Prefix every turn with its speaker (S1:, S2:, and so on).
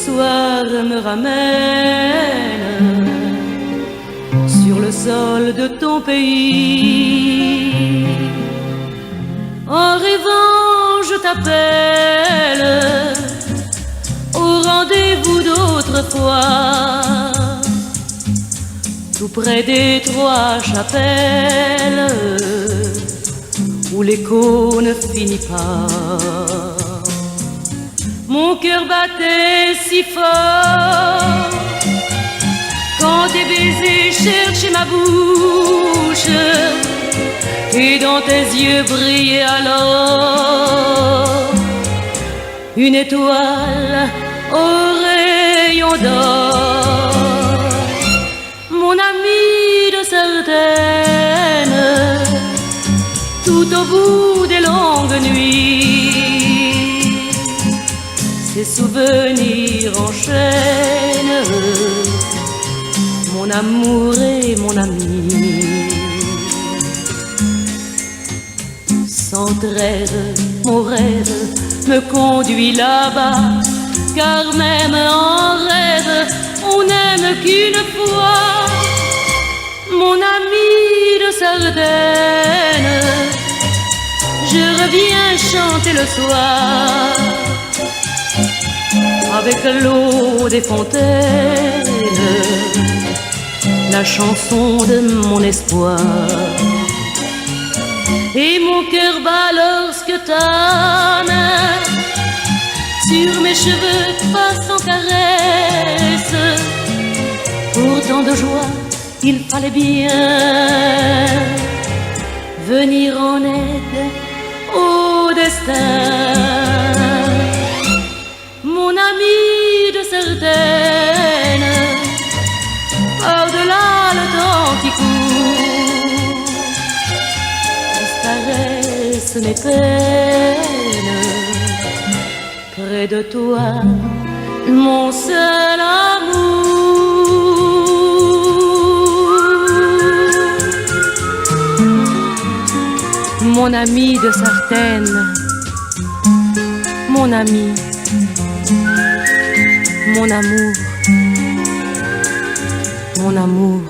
S1: soir me ramène sur le sol de ton pays. En rêvant, je t'appelle au rendez-vous d'autrefois, tout près des trois chapelles où l'écho ne finit pas. Mon cœur battait si fort quand tes baisers cherchaient ma bouche et dans tes yeux brillait alors une étoile au rayon d'or. Mon ami de Sardaigne, tout au bout des longues nuits, ces souvenirs enchaînent mon amour et mon ami. Sans trêve, mon rêve me conduit là-bas, car même en rêve, on n'aime qu'une fois. Mon ami de Sardaigne, je reviens chanter le soir avec l'eau des fontaines, la chanson de mon espoir. Et mon cœur bat lorsque ta main sur mes cheveux passe en caresse. Pour tant de joie, il fallait bien venir en aide au destin. Mon ami de Sardaigne, par-delà le temps qui court, disparaissent mes peines. Près de toi, mon seul amour. Mon ami de Sardaigne, mon ami, mon amour, mon amour.